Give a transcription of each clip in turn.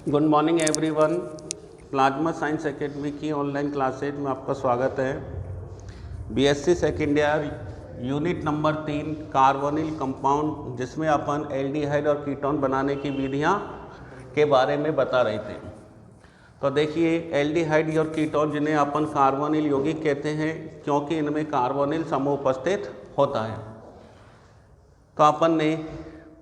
Good morning everyone. Plasma science academy की online classes में आपका स्वागत है। BSc second year unit number 3 carbonyl compound, जिसमें अपन एल्डिहाइड और कीटोन बनाने की विधियां के बारे में बता रहे थे। तो देखिए, एल्डिहाइड और कीटोन जिन्हें अपन कार्बोनिल यौगिक कहते हैं, क्योंकि इनमें कार्बोनिल समूह उपस्थित होता है। तो अपन ने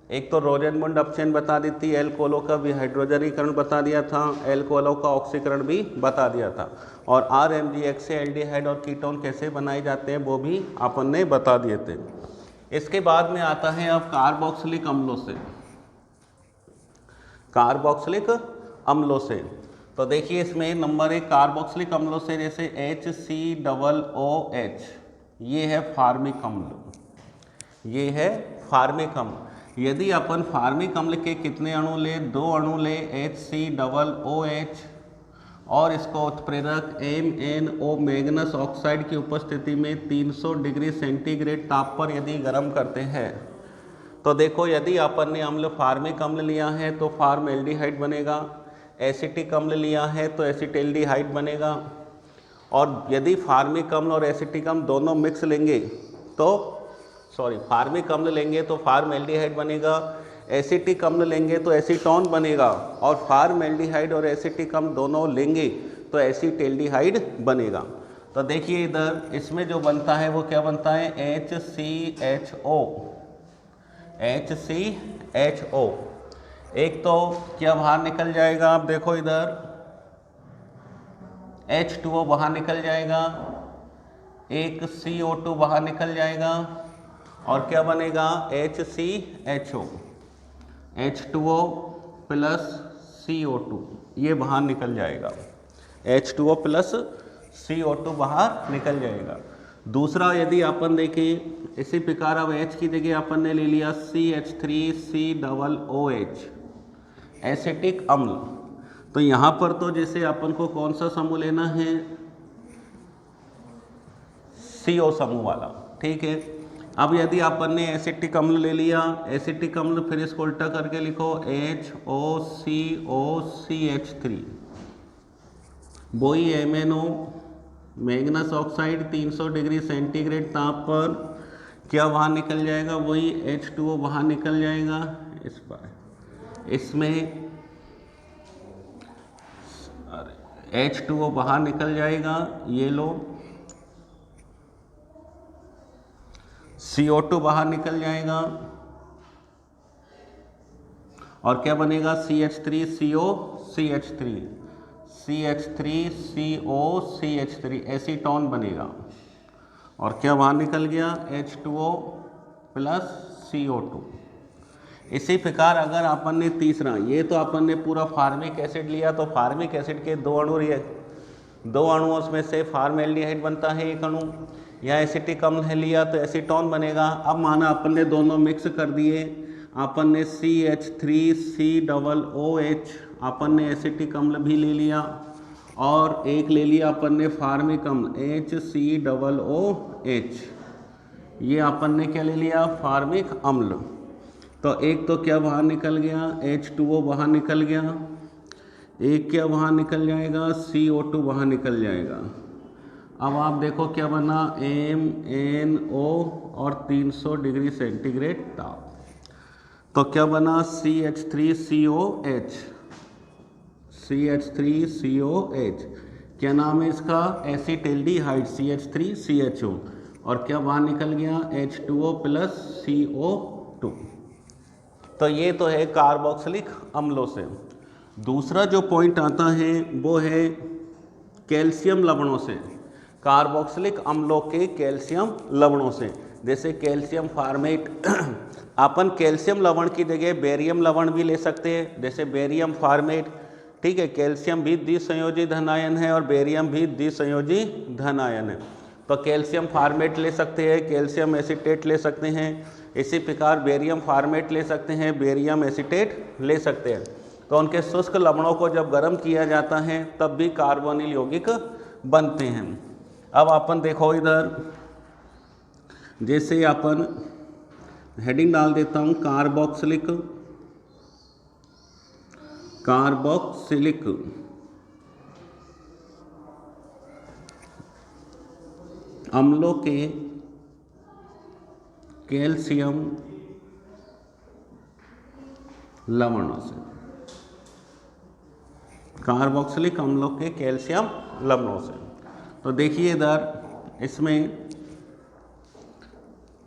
एक तो रोजेनमुंड अपचयन बता दी थी, एल्कोहलों का विहाइड्रोजनीकरण बता दिया था, एल्कोहलों का ऑक्सीकरण भी बता दिया था, और RMGX से एल्डिहाइड और कीटोन कैसे बनाए जाते हैं वो भी अपन ने बता दिए थे। इसके बाद में आता है अब कार्बोक्सिलिक अम्लों से। कार्बोक्सिलिक अम्लों से तो देखिए, इसमें नंबर 1 कार्बोक्सिलिक अम्लों से जैसे HCOOH, ये है फार्मिक अम्ल, ये है फार्मिक अम्ल। यदि अपन फार्मिक अम्ल के कितने अणु ले, 2 अणु ले, HCOOH, और इसको उत्प्रेरक MnO मैग्नस ऑक्साइड की उपस्थिति में 300 डिग्री सेंटीग्रेड ताप पर यदि गर्म करते हैं, तो देखो, यदि अपन ने अम्ल फार्मिक अम्ल लिया है तो फार्मएल्डिहाइड बनेगा, एसिटिक अम्ल लिया है तो एसिटेल्डिहाइड बनेगा, और यदि फार्मिक अम्ल और एसिटिक अम्ल दोनों मिक्स लेंगे तो फार्मिक अम्ल लेंगे तो फार्मएल्डिहाइड बनेगा, एसिटिक अम्ल लेंगे तो एसीटोन बनेगा, और फार्मएल्डिहाइड और एसिटिक अम्ल दोनों लेंगे तो एसिटेल्डिहाइड बनेगा। तो देखिए, इधर इसमें जो बनता है वो क्या बनता है, HCHO। HCHO एक तो क्या बाहर निकल जाएगा, आप देखो इधर H2O बाहर निकल जाएगा, एक CO2 बाहर निकल जाएगा, और क्या बनेगा, HCHO, H2O प्लस CO2, ये बाहर निकल जाएगा, H2O प्लस CO2 बाहर निकल जाएगा। दूसरा, यदि अपन देखें इसी प्रकार, अब H की जगह अपन ने ले लिया CH3COOH, एसिटिक अम्ल। तो यहाँ पर तो जैसे अपन को कौन सा समूह लेना है, CO समूह वाला, ठीक है। अब यदि अपन ने एसिटिक अम्ल ले लिया, एसिटिक अम्ल, फिर इसको उल्टा करके लिखो HOCOCH3, वही MnO Magnus oxide 300 degree centigrade ताप पर क्या बाहर निकल जाएगा, वही H2O बाहर निकल जाएगा। इस बार इसमें H2O बाहर निकल जाएगा, ये लो, CO2 बाहर निकल जाएगा, और क्या बनेगा, CH3COCH3 एसीटोन बनेगा, और क्या बाहर निकल गया, H2O प्लस CO2। इसी प्रकार अगर अपन ने तीसरा, ये तो अपन ने पूरा फार्मिक एसिड लिया, तो फार्मिक एसिड के 2 अणुओं में से फार्मएल्डिहाइड बनता है 1 अणु, या एसिटिक अम्ल है लिया तो एसीटोन बनेगा। अब माना अपन ने दोनों मिक्स कर दिए, अपन ने CH3COOH, अपन ने एसिटिक अम्ल भी ले लिया, और एक ले लिया अपन ने फार्मिक अम्ल HCOOH, ये अपन ने क्या ले लिया, फार्मिक अम्ल। तो एक तो क्या बाहर निकल गया, H2O बाहर निकल गया, एक क्या बाहर निकल जाएगा, CO2 बाहर निकल जाएगा। अब आप देखो क्या बना, MnO और 300 डिग्री सेंटीग्रेड ताप, तो क्या बना, CH3COH, क्या नाम है इसका, एसिटेल्डिहाइड CH3CHO, और क्या बाहर निकल गया, H2O प्लस CO2। तो ये तो है कार्बोक्सिलिक अम्लों से। दूसरा जो पॉइंट आता है वो है कैल्शियम लवणों से, कार्बोक्सिलिक अम्लों के कैल्शियम लवणों से। जैसे कैल्शियम फार्मेट, अपन कैल्शियम लवण की जगह बेरियम लवण भी ले सकते हैं, जैसे बेरियम फार्मेट, ठीक है। कैल्शियम भी द्विसंयोजी धन आयन है और बेरियम भी द्विसंयोजी धन आयन है, तो कैल्शियम फार्मेट ले सकते हैं, कैल्शियम एसीटेट ले सकते हैं। इसी प्रकार बेरियम फार्मेट ले सकते हैं, बेरियम एसीटेट ले सकते हैं। तो उनके शुष्क लवणों को जब गर्म किया जाता है तब भी कार्बोनिल यौगिक बनते हैं। अब अपन देखो इधर, जैसे अपन हेडिंग डाल देता हूँ कार्बोक्सिलिक अम्लों के कैल्शियम लवणों से, कार्बोक्सिलिक अम्लों के कैल्शियम लवणों से। तो देखिए इधर इसमें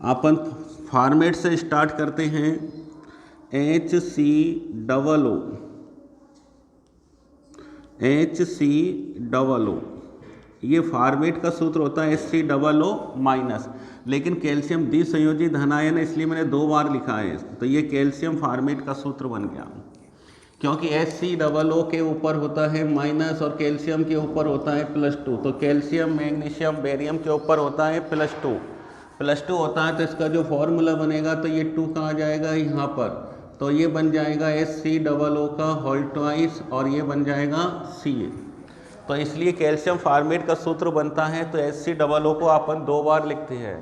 अपन फॉर्मेट से स्टार्ट करते हैं, HCOO, HCOO, ये फॉर्मेट का सूत्र होता है HCOO माइनस, लेकिन कैल्शियम द्विसंयोजी धनायन है इसलिए मैंने 2 बार लिखा है, तो ये कैल्शियम फॉर्मेट का सूत्र बन गया, क्योंकि HCOO के ऊपर होता है माइनस और कैल्शियम के ऊपर होता है +2, तो कैल्शियम मैग्नीशियम बेरियम के ऊपर होता है +2 होता है, तो इसका जो फॉर्मूला बनेगा तो ये 2 कहाँ जाएगा, यहाँ पर, तो ये बन जाएगा HCOO का होल ट्वाइस और ये बन जाएगा Ca। तो इसलिए कैल्शियम फॉर्मेट का सूत्र बनता है, तो HCOO को अपन 2 बार लिखते हैं।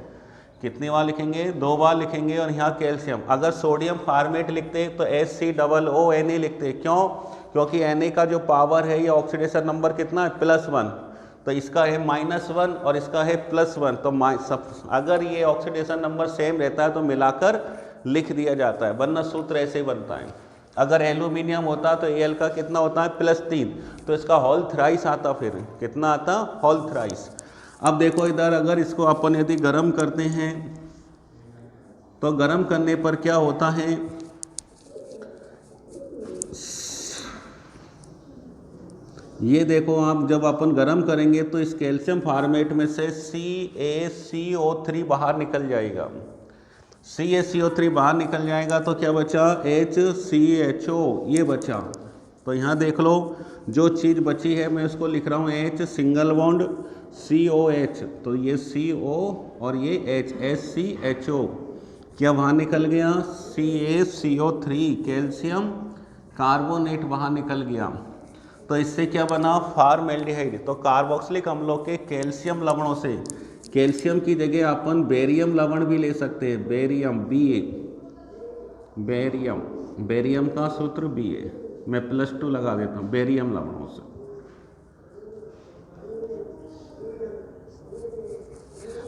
कितनी बार लिखेंगे, 2 बार लिखेंगे। और यहाँ कैल्शियम, अगर सोडियम फॉर्मेट लिखते तो HCOO लिखते, क्यों, क्योंकि Na का जो पावर है ये ऑक्सीडेशन नंबर कितना है, +1, तो इसका है -1 और इसका है +1, तो अगर ये ऑक्सीडेशन नंबर सेम रहता है तो मिलाकर लिख दिया जाता है, वरना सूत्र ऐसे ही बनता है। अगर एल्यूमिनियम होता तो Al का कितना होता है, +3, तो इसका होल थ्राइस आता, फिर कितना आता, होल थ्राइस। अब देखो इधर, अगर इसको अपन यदि गर्म करते हैं तो गर्म करने पर क्या होता है, ये देखो आप, जब अपन गर्म करेंगे तो इस कैल्शियम फॉर्मेट में से CaCO3 बाहर निकल जाएगा, CaCO3 बाहर निकल जाएगा, तो क्या बचा, HCHO ये बचा। तो यहाँ देख लो जो चीज़ बची है मैं उसको लिख रहा हूँ H सिंगल बॉन्ड COH, तो ये CO और ये H, HCHO क्या बाहर निकल गया, CaCO3 कैल्शियम कार्बोनेट बाहर निकल गया, तो इससे क्या बना, फॉर्मेल्डिहाइड। तो कार्बोक्सिलिक अम्लों के कैल्शियम लवणों से, कैल्शियम की जगह अपन बेरियम लवण भी ले सकते हैं, बेरियम Ba, बेरियम का सूत्र Ba, मैं +2 लगा देता हूँ, बेरियम लवणों से।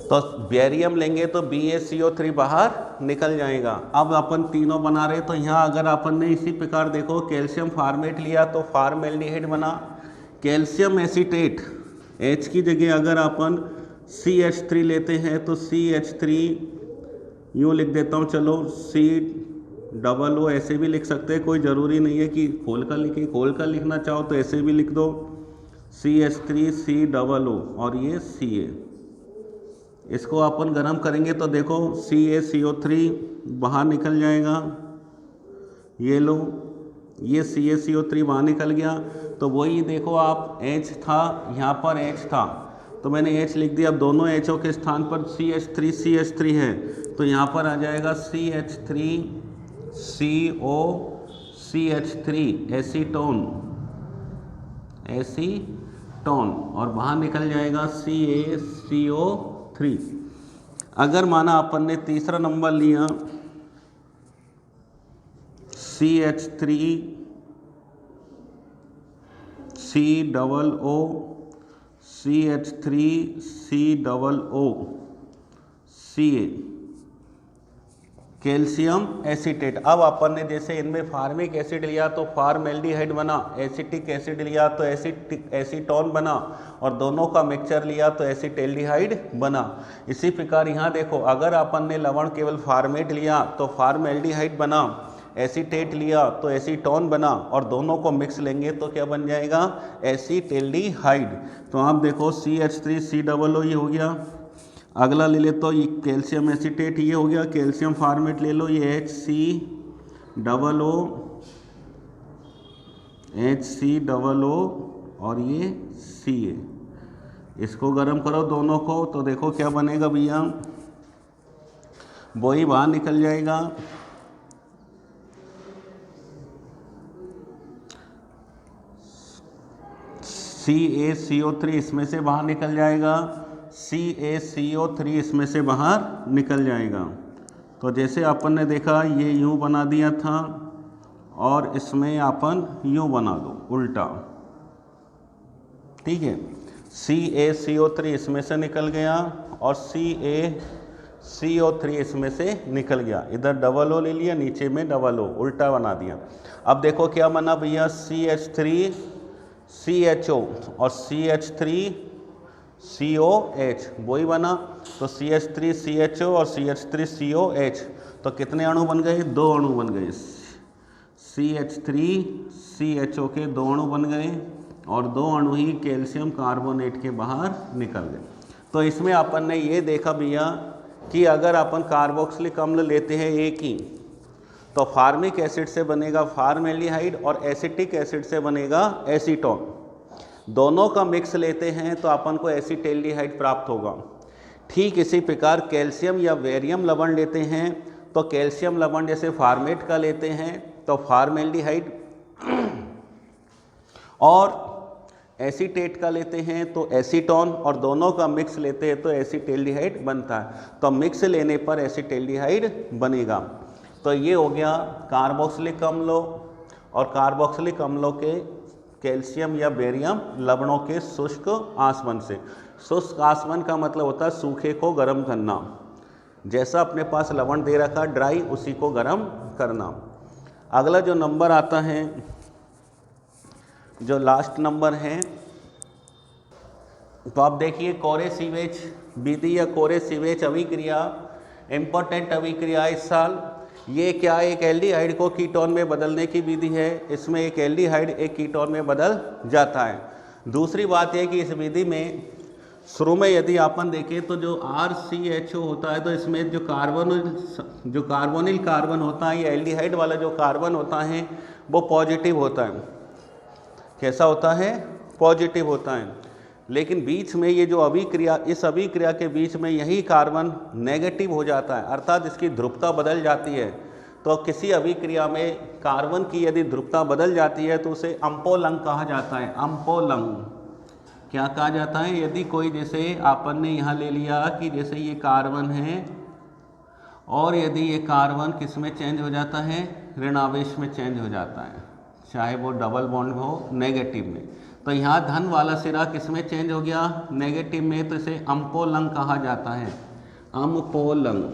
तो बेरियम लेंगे तो BaCO3 बाहर निकल जाएगा। अब अपन तीनों बना रहे, तो यहाँ अगर अपन ने इसी प्रकार देखो कैल्शियम फॉर्मेट लिया तो फॉर्मेल्डिहाइड बना, कैल्शियम एसीटेट H की जगह अगर अपन CH3 लेते हैं तो CH3 यूँ लिख देता हूँ, चलो COO ऐसे भी लिख सकते हैं, कोई ज़रूरी नहीं है कि खोल कर लिखे, खोल कर लिखना चाहो तो ऐसे भी लिख दो, CH3 COO और ये Ca। इसको अपन गर्म करेंगे तो देखो CaCO3 बाहर निकल जाएगा, ये लो, ये CaCO3 बाहर निकल गया, तो वही देखो आप H था, यहाँ पर H था तो मैंने H लिख दिया। अब दोनों HO के स्थान पर CH3 है, तो यहाँ पर आ जाएगा CH3CO CH3 एसीटोन और बाहर निकल जाएगा CaCO3। अगर माना अपन ने तीसरा नंबर लिया CH3 COO CH3 COO Ca calcium acetate. अब अपन ने जैसे इनमें फार्मिक एसिड लिया तो फॉर्मेल्डिहाइड बना, एसिटिक एसिड लिया तो एसीटोन बना और दोनों का मिक्सचर लिया तो एसीटेल्डिहाइड बना। इसी प्रकार यहाँ देखो, अगर अपन ने लवण केवल फॉर्मेट लिया तो फॉर्मेल्डिहाइड बना, एसीटेट लिया तो एसीटोन बना और दोनों को मिक्स लेंगे तो क्या बन जाएगा, एसीटेल्डिहाइड। तो आप देखो CH3 COO ये हो गया। अगला ले ले तो ये कैल्शियम एसीटेट ये हो गया, कैल्शियम फॉर्मेट ले लो, ये HCOO और ये Ca। इसको गर्म करो दोनों को तो देखो क्या बनेगा भैया, वही बाहर निकल जाएगा। CaCO3 इसमें से बाहर निकल जाएगा, CaCO3 इसमें से बाहर निकल जाएगा। तो जैसे अपन ने देखा ये यूँ बना दिया था और इसमें अपन यूँ बना दो उल्टा, ठीक है। CaCO3 इसमें से निकल गया और CaCO3 इसमें से निकल गया, इधर डबल ओ ले लिया, नीचे में डबल ओ, उल्टा बना दिया। अब देखो क्या बना भैया, CH3CHO और CH3COH वही बना। तो CH3CHO और CH3COH, तो कितने अणु बन गए, 2 अणु बन गए। CH3CHO के 2 अणु बन गए और 2 अणु ही कैल्शियम कार्बोनेट के बाहर निकल गए। तो इसमें अपन ने ये देखा भैया कि अगर अपन कार्बोक्सिलिक अम्ल लेते हैं एक ही, तो फार्मिक एसिड से बनेगा फार्मेल्डिहाइड और एसिटिक एसिड से बनेगा एसीटोन। दोनों का मिक्स लेते हैं तो अपन को एसीटेल्डिहाइड प्राप्त होगा। ठीक इसी प्रकार कैल्शियम या बेरियम लवण लेते हैं तो कैल्शियम लवण जैसे फार्मेट का लेते हैं तो फार्मेल्डिहाइड, और एसीटेट का लेते हैं तो एसीटोन, और दोनों का मिक्स लेते हैं तो एसीटेल्डिहाइड बनता है। तो मिक्स लेने पर एसीटेल्डिहाइड बनेगा। तो ये हो गया कार्बोक्सिलिक अम्लों और कार्बोक्सिलिक अम्लों के कैल्शियम या बेरियम लवणों के शुष्क आसवन से। शुष्क आसवन का मतलब होता है सूखे को गर्म करना, जैसा अपने पास लवण दे रखा ड्राई, उसी को गर्म करना। अगला जो नंबर आता है, जो लास्ट नंबर है, तो आप देखिए कोरे सीवेज विधि या कोरे सीवेज अभिक्रिया, इम्पोर्टेंट अभिक्रिया इस साल। ये क्या है, एक एल्डिहाइड को कीटोन में बदलने की विधि है। इसमें एक एल्डिहाइड एक कीटोन में बदल जाता है। दूसरी बात यह कि इस विधि में शुरू में यदि अपन देखें तो जो RCHO होता है, तो इसमें जो कार्बोनिल कार्बन होता है, ये एल्डिहाइड वाला जो कार्बन होता है वो पॉजिटिव होता है। कैसा होता है, पॉजिटिव होता है। लेकिन बीच में ये जो अभिक्रिया, इस अभिक्रिया के बीच में यही कार्बन नेगेटिव हो जाता है, अर्थात इसकी ध्रुवता बदल जाती है। तो किसी अभिक्रिया में कार्बन की यदि ध्रुवता बदल जाती है तो उसे अम्पोलंग कहा जाता है। अम्पोलंग क्या कहा जाता है, यदि कोई, जैसे आपन ने यहाँ ले लिया कि जैसे ये कार्बन है और यदि ये कार्बन किस में चेंज हो जाता है, ऋणावेश में चेंज हो जाता है, चाहे वो डबल बॉन्ड हो नेगेटिव में। तो यहाँ धन वाला सिरा किस में चेंज हो गया, नेगेटिव में, तो इसे अम्पोलंग कहा जाता है। अम्पोलंग,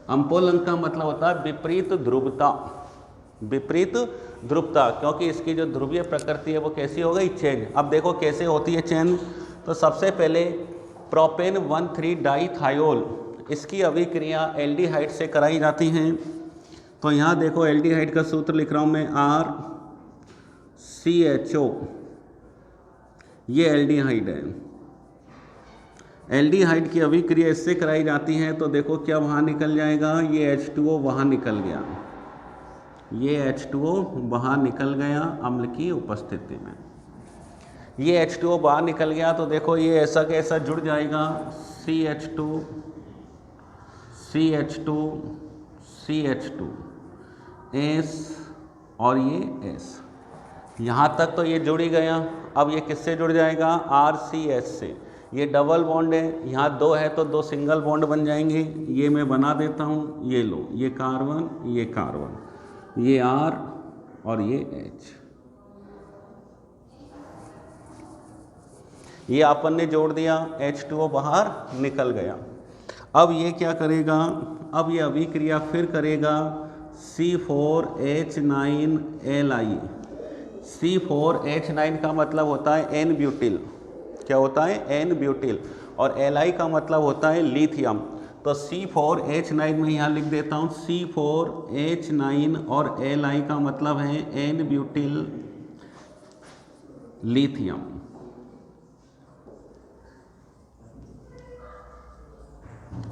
अम्पोलंग का मतलब होता है विपरीत ध्रुवता। विपरीत ध्रुवता, क्योंकि इसकी जो ध्रुवीय प्रकृति है वो कैसी हो गई, चेंज। अब देखो कैसे होती है चेंज। तो सबसे पहले प्रोपेन 1,3 डाईथायोल, इसकी अभिक्रिया एल्डिहाइड से कराई जाती हैं। तो यहाँ देखो एल्डिहाइड का सूत्र लिख रहा हूँ मैं, RCHO, ये एल्डिहाइड है। एल्डिहाइड की अभिक्रिया इससे कराई जाती है तो देखो क्या वहाँ निकल जाएगा, ये H2O वहाँ निकल गया, ये H2O बाहर निकल गया अम्ल की उपस्थिति में। ये H2O बाहर निकल गया तो देखो ये ऐसा कैसा जुड़ जाएगा, CH2 CH2 CH2 S और ये S, यहाँ तक तो ये जुड़ ही गया। अब ये किससे जुड़ जाएगा, RCH से। ये डबल बॉन्ड है, यहाँ 2 है तो 2 सिंगल बॉन्ड बन जाएंगे। ये मैं बना देता हूँ, ये लो, ये कार्बन, ये कार्बन, ये R और ये H, ये अपन ने जोड़ दिया, H2O बाहर निकल गया। अब ये क्या करेगा, अब ये अभिक्रिया फिर करेगा C4H9Li। C4H9 का मतलब होता है एन ब्यूटिल, क्या होता है, एन ब्यूटिल, और Li का मतलब होता है लिथियम। तो C4H9 में यहाँ लिख देता हूँ C4H9 और Li का मतलब है N butyl lithium.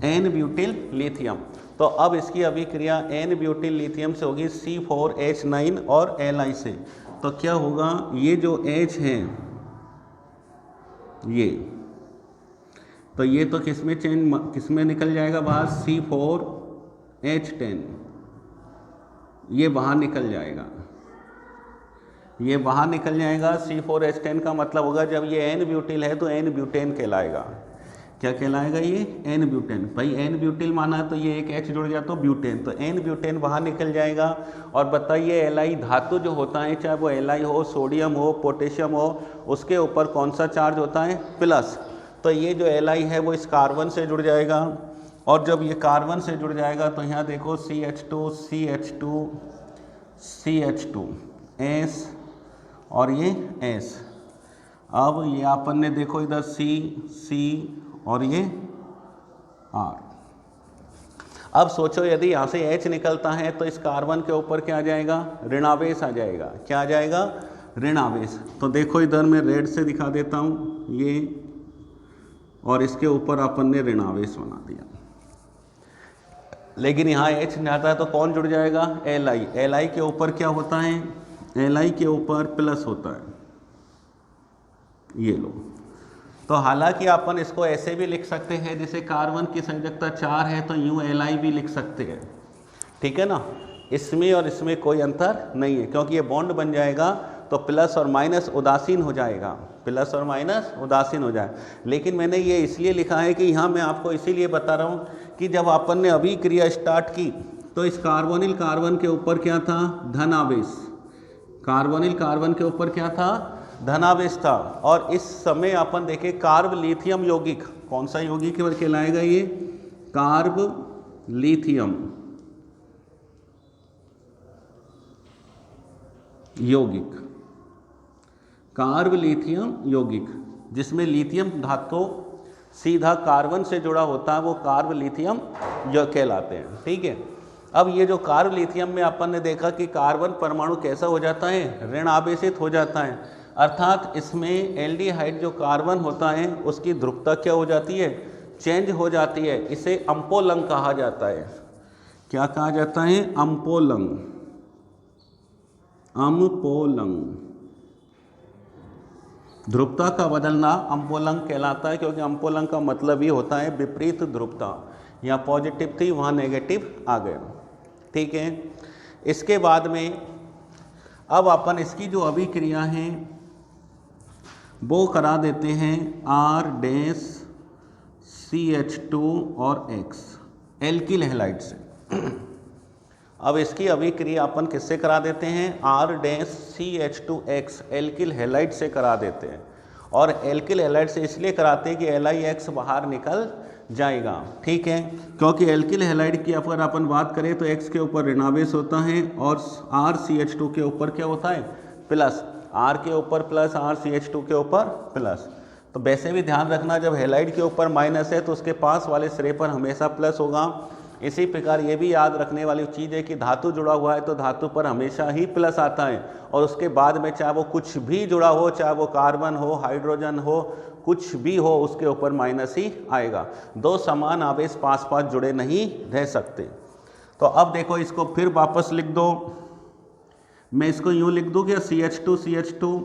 N butyl lithium. तो अब इसकी अभिक्रिया एन ब्यूटिल लिथियम से होगी C4H9 और Li से। तो क्या होगा, ये जो H है ये, तो ये तो किसमें निकल जाएगा बाहर, C4H10, ये बाहर निकल जाएगा, ये बाहर निकल जाएगा। C4H10 का मतलब होगा जब ये एन ब्यूटिल है तो एन ब्यूटेन कहलाएगा। क्या कहलाएगा ये? N butane. भाई एन ब्यूटिल माना तो ये एक H जुड़ गया तो ब्यूटेन, तो एन ब्यूटेन बाहर निकल जाएगा। और बताइए Li धातु जो होता है, चाहे वो Li हो, सोडियम हो, पोटेशियम हो, उसके ऊपर कौन सा चार्ज होता है? प्लस। तो ये जो Li है वो इस कार्बन से जुड़ जाएगा, और जब ये कार्बन से जुड़ जाएगा तो यहाँ देखो CH2 CH2 CH2 S और ये S। अब ये अपन ने देखो इधर C और ये R। अब सोचो यदि यहाँ से H निकलता है तो इस कार्बन के ऊपर क्या आ जाएगा? ऋणावेश आ जाएगा। क्या आ जाएगा? ऋणावेश। तो देखो इधर मैं रेड से दिखा देता हूँ ये, और इसके ऊपर अपन ने ऋणावेश बना दिया। लेकिन यहाँ H नहीं आता है तो कौन जुड़ जाएगा? Li। Li के ऊपर क्या होता है? Li के ऊपर प्लस होता है, ये लो। तो हालांकि अपन इसको ऐसे भी लिख सकते हैं, जैसे कार्बन की संयोजकता 4 है तो यूँ Li भी लिख सकते हैं, ठीक है ना। इसमें और इसमें कोई अंतर नहीं है, क्योंकि ये बॉन्ड बन जाएगा तो प्लस और माइनस उदासीन हो जाएगा, प्लस और माइनस उदासीन हो जाए। लेकिन मैंने ये इसलिए लिखा है कि यहाँ मैं आपको इसीलिए बता रहा हूँ कि जब अपन ने अभी क्रिया स्टार्ट की तो इस कार्बोनिल कार्बन के ऊपर क्या था? धनावेश। कार्बोनिल कार्बन के ऊपर क्या था? धनावेश था। और इस समय अपन देखें कार्ब लिथियम यौगिक, कौन सा यौगिक कहलाएगा ये? कार्ब लिथियम यौगिक, कार्ब लिथियम यौगिक, जिसमें लिथियम धातु सीधा कार्बन से जुड़ा होता है, वो कार्ब लिथियम कहलाते हैं, ठीक है। अब ये जो कार्ब लिथियम में अपन ने देखा कि कार्बन परमाणु कैसा हो जाता है? ऋण आवेशित हो जाता है, अर्थात इसमें एल्डिहाइड जो कार्बन होता है उसकी ध्रुवता क्या हो जाती है? चेंज हो जाती है। इसे अम्पोलंग कहा जाता है। क्या कहा जाता है? अम्पोलंग। अम्पोलंग, ध्रुवता का बदलना अम्पोलंग कहलाता है, क्योंकि अम्पोलंग का मतलब ये होता है विपरीत ध्रुवता। यहाँ पॉजिटिव थी, वहाँ नेगेटिव आ गया, ठीक है। इसके बाद में अब अपन इसकी जो अभिक्रिया है वो करा देते हैं R-CH2 और X एल्किल हैलाइड से। अब इसकी अभिक्रिया अपन किससे करा देते हैं? R-CH2X एल्किल हैलाइड से करा देते हैं। और एल्किल हैलाइड से इसलिए कराते हैं कि LiX बाहर निकल जाएगा, ठीक है। क्योंकि एल्किल हैलाइड की अगर अपन बात करें तो X के ऊपर ऋणावेश होता है और R-CH2 के ऊपर क्या होता है? प्लस। R के ऊपर प्लस, R-CH2 के ऊपर प्लस। तो वैसे भी ध्यान रखना, जब हैलाइड के ऊपर माइनस है तो उसके पास वाले सिरे पर हमेशा प्लस होगा। इसी प्रकार ये भी याद रखने वाली चीज़ है कि धातु जुड़ा हुआ है तो धातु पर हमेशा ही प्लस आता है, और उसके बाद में चाहे वो कुछ भी जुड़ा हो, चाहे वो कार्बन हो, हाइड्रोजन हो, कुछ भी हो, उसके ऊपर माइनस ही आएगा। दो समान आवेश पास पास जुड़े नहीं रह सकते। तो अब देखो इसको फिर वापस लिख दो। मैं इसको यूँ लिख दूँ क्या? CH2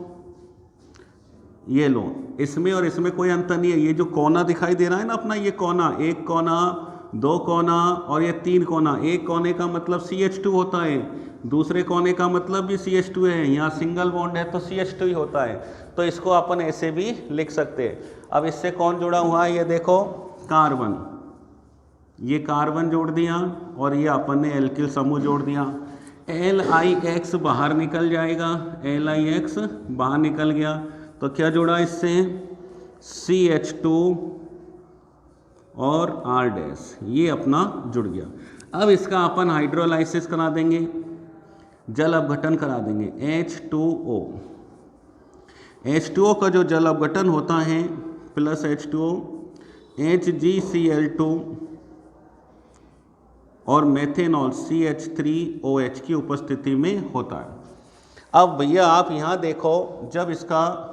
ये लो। इसमें और इसमें कोई अंतर नहीं है। ये जो कोना दिखाई दे रहा है ना अपना, ये कोना, एक कोना, दो कोना और ये तीन कोना। एक कोने का मतलब CH2 होता है, दूसरे कोने का मतलब भी CH2 है। यहाँ सिंगल बॉन्ड है तो CH2 ही होता है। तो इसको अपन ऐसे भी लिख सकते हैं। अब इससे कौन जुड़ा हुआ है? ये देखो कार्बन, ये कार्बन जोड़ दिया और ये अपन ने एल्किल समूह जोड़ दिया। LiX बाहर निकल जाएगा, LiX बाहर निकल गया तो क्या जुड़ा इससे? CH2 और R-, ये अपना जुड़ गया। अब इसका अपन हाइड्रोलाइसिस करा देंगे, जल अपघटन करा देंगे। H2O का जो जल अपघटन होता है प्लस H2O, HgCl2 और मेथेनॉल CH3OH की उपस्थिति में होता है। अब भैया आप यहाँ देखो, जब इसका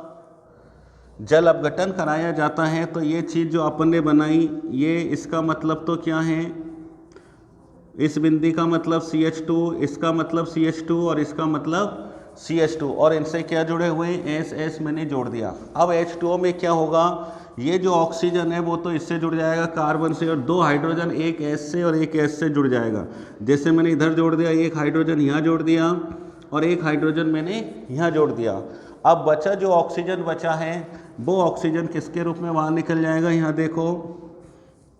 जल अपघटन कराया जाता है तो ये चीज़ जो अपन ने बनाई, ये इसका मतलब तो क्या है? इस बिंदी का मतलब CH2, इसका मतलब CH2 और इसका मतलब CH2, और इनसे क्या जुड़े हुए हैं? S मैंने जोड़ दिया। अब H2O में क्या होगा? ये जो ऑक्सीजन है वो तो इससे जुड़ जाएगा कार्बन से, और दो हाइड्रोजन एक S से और एक S से जुड़ जाएगा। जैसे मैंने इधर जोड़ दिया, एक हाइड्रोजन यहाँ जोड़ दिया और एक हाइड्रोजन मैंने यहाँ जोड़ दिया। अब बचा जो ऑक्सीजन बचा है वो ऑक्सीजन किसके रूप में बाहर निकल जाएगा, यहाँ देखो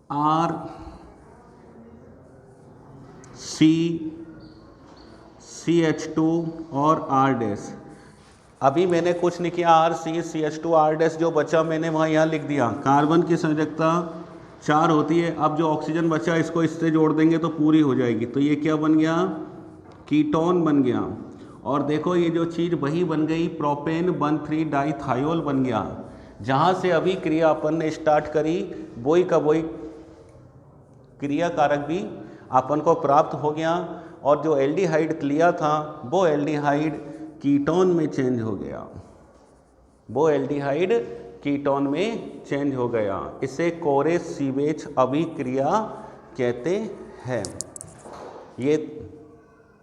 RCCH2 और R डैश। अभी मैंने कुछ नहीं किया, RCCH2 R डैश जो बचा मैंने वहाँ यहाँ लिख दिया। कार्बन की संयोजकता 4 होती है, अब जो ऑक्सीजन बचा इसको इससे जोड़ देंगे तो पूरी हो जाएगी, तो ये क्या बन गया, कीटोन बन गया। और देखो ये जो चीज़ वही बन गई, प्रोपेन 1,3 डाइथायोल बन गया। जहाँ से अभी क्रिया अपन ने स्टार्ट करी वही का वही क्रिया कारक भी अपन को प्राप्त हो गया, और जो एल्डिहाइड लिया था वो एल्डिहाइड कीटोन में चेंज हो गया, वो एल्डिहाइड कीटोन में चेंज हो गया। इसे कोरे सीवेज अभिक्रिया कहते हैं। ये